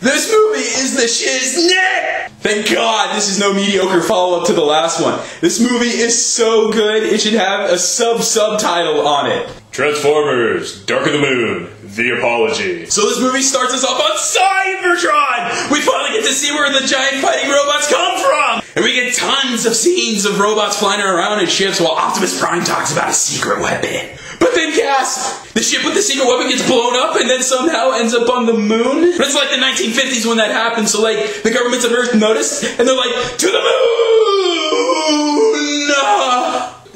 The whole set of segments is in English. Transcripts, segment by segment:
This movie is the shiznit! Thank God this is no mediocre follow-up to the last one. This movie is so good, it should have a subtitle on it. Transformers, Dark of the Moon, The Apology. So this movie starts us off on Cybertron! We finally get to see where the giant fighting robots come from! And we get tons of scenes of robots flying around in ships while Optimus Prime talks about a secret weapon. But then gasp! The ship with the secret weapon gets blown up and then somehow ends up on the moon? But it's like the 1950s when that happened, so like, the governments of Earth noticed, and they're like, to the moon!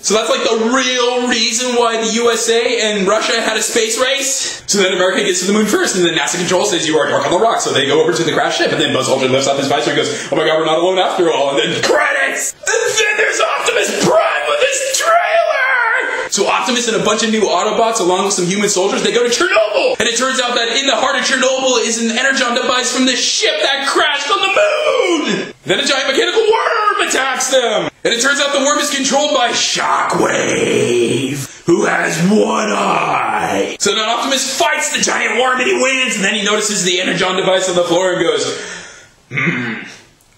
So that's like the real reason why the USA and Russia had a space race. So then America gets to the moon first, and then NASA Control says you are dark on the rock, so they go over to the crashed ship, and then Buzz Aldrin lifts up his visor and goes, oh my god, we're not alone after all, and then credits! And then there's Optimus Prime with his trailer! So Optimus and a bunch of new Autobots, along with some human soldiers, they go to Chernobyl! And it turns out that in the heart of Chernobyl is an energon device from the ship that crashed on the moon! Then a giant mechanical worm attacks them! And it turns out the worm is controlled by Shockwave, who has one eye. So then Optimus fights the giant worm and he wins, and then he notices the energon device on the floor and goes,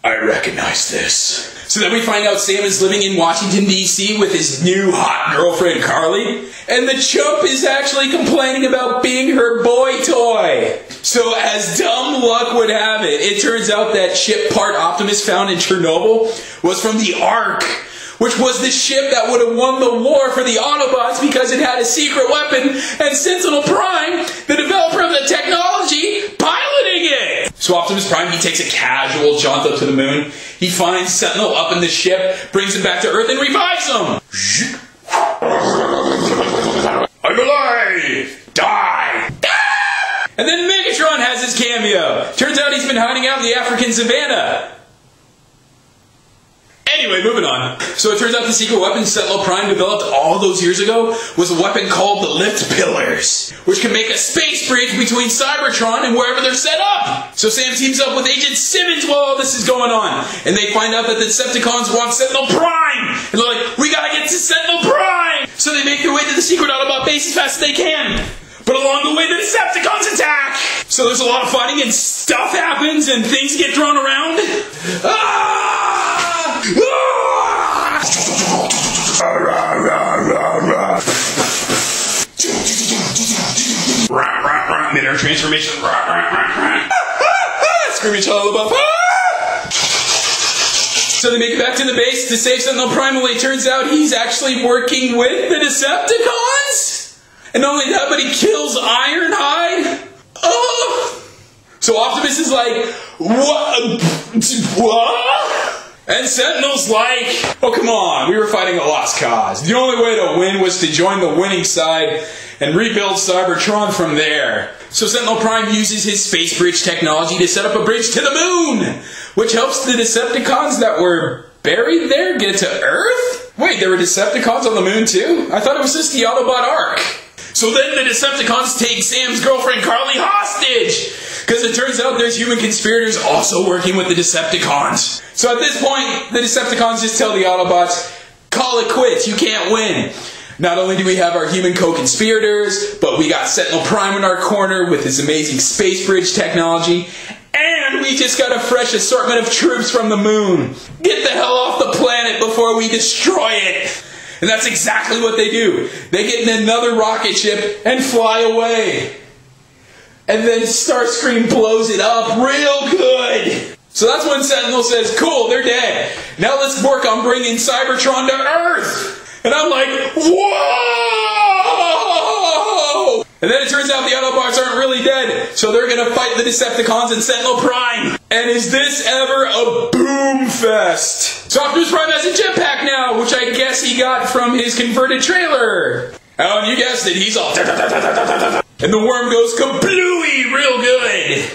I recognize this. So then we find out Sam is living in Washington, D.C. with his new hot girlfriend, Carly. And the chump is actually complaining about being her boy toy. So as dumb luck would have it, it turns out that ship part Optimus found in Chernobyl was from the Ark, which was the ship that would have won the war for the Autobots because it had a secret weapon, and Sentinel Prime, the developer of the technology, piloting it! So Optimus Prime, he takes a casual jaunt up to the moon, he finds Sentinel up in the ship, brings him back to Earth, and revives him! I'm alive! Die! And then Megatron has his cameo! Turns out he's been hiding out in the African savannah! Anyway, moving on. So it turns out the secret weapon Sentinel Prime developed all those years ago was a weapon called the Lift Pillars, which can make a space bridge between Cybertron and wherever they're set up. So Sam teams up with Agent Simmons while all this is going on, and they find out that the Decepticons want Sentinel Prime, and they're like, we gotta get to Sentinel Prime! So they make their way to the secret Autobot base as fast as they can. But along the way, the Decepticons attack! So there's a lot of fighting and stuff happens and things get thrown around. Mid-air transformation. Screaming child above. So they make it back to the base to save Sentinel Prime, and it turns out he's actually working with the Decepticons? And not only that, but he kills Ironhide? Oh! So Optimus is like, what? And Sentinel's like, oh come on, we were fighting a lost cause. The only way to win was to join the winning side and rebuild Cybertron from there. So Sentinel Prime uses his space bridge technology to set up a bridge to the moon, which helps the Decepticons that were buried there get to Earth? Wait, there were Decepticons on the moon too? I thought it was just the Autobot Ark. So then the Decepticons take Sam's girlfriend Carly hostage, because it turns out there's human conspirators also working with the Decepticons. So at this point, the Decepticons just tell the Autobots, call it quits, you can't win. Not only do we have our human co-conspirators, but we got Sentinel Prime in our corner with his amazing space bridge technology, and we just got a fresh assortment of troops from the moon. Get the hell off the planet before we destroy it. And that's exactly what they do. They get in another rocket ship and fly away. And then Starscream blows it up real good. So that's when Sentinel says, cool, they're dead. Now let's work on bringing Cybertron to Earth. And I'm like, whoa! And then it turns out the Autobots aren't really dead, so they're gonna fight the Decepticons and Sentinel Prime. And is this ever a boom fest? So Optimus Prime has a jetpack now, which I guess he got from his converted trailer. Oh, and you guessed it, he's all and the worm goes kablooey real good.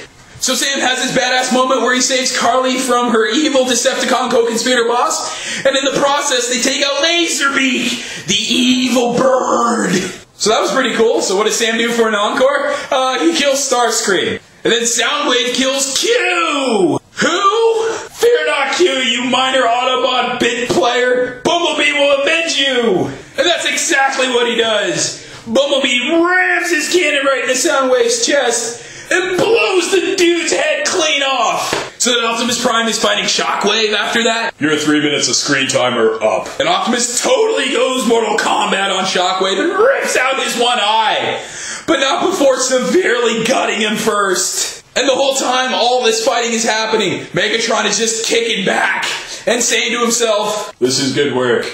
So Sam has this badass moment where he saves Carly from her evil Decepticon co-conspirator boss, and in the process they take out Laserbeak, the evil bird. So that was pretty cool. So what does Sam do for an encore? He kills Starscream. And then Soundwave kills Q! Who? Fear not Q, you minor Autobot bit player! Bumblebee will avenge you! And that's exactly what he does! Bumblebee rams his cannon right into Soundwave's chest, and blows the dude's head clean off. So then Optimus Prime is fighting Shockwave after that. Your 3 minutes of screen time are up. And Optimus totally goes Mortal Kombat on Shockwave and rips out his one eye. But not before severely gutting him first. And the whole time all this fighting is happening, Megatron is just kicking back and saying to himself, "This is good work.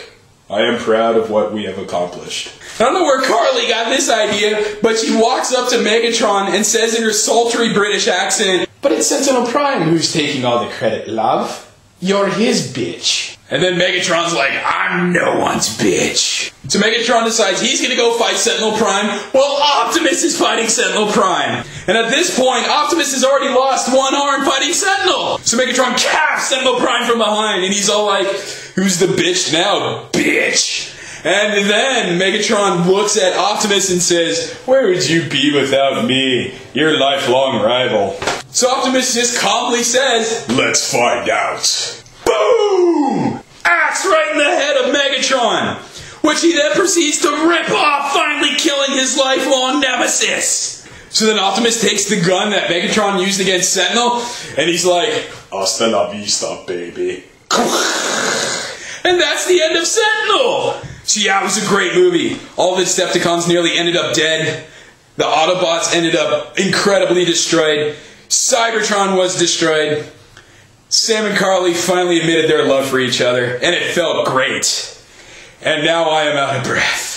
I am proud of what we have accomplished." I don't know where Carly got this idea, but she walks up to Megatron and says in her sultry British accent, "But it's Sentinel Prime who's taking all the credit, love. You're his bitch." And then Megatron's like, "I'm no one's bitch." So Megatron decides he's gonna go fight Sentinel Prime while Optimus is fighting Sentinel Prime. And at this point, Optimus has already lost one arm fighting Sentinel. So Megatron caps Sentinel Prime from behind and he's all like, "Who's the bitch now, bitch?" And then Megatron looks at Optimus and says, "Where would you be without me, your lifelong rival?" So Optimus just calmly says, "Let's find out." Boom! Axe right in the head of Megatron, which he then proceeds to rip off, finally killing his lifelong nemesis. So then Optimus takes the gun that Megatron used against Sentinel, and he's like, "Hasta la vista, baby." And that's the end of Sentinel! So yeah, it was a great movie. All the Decepticons nearly ended up dead. The Autobots ended up incredibly destroyed. Cybertron was destroyed. Sam and Carly finally admitted their love for each other, and it felt great. And now I am out of breath.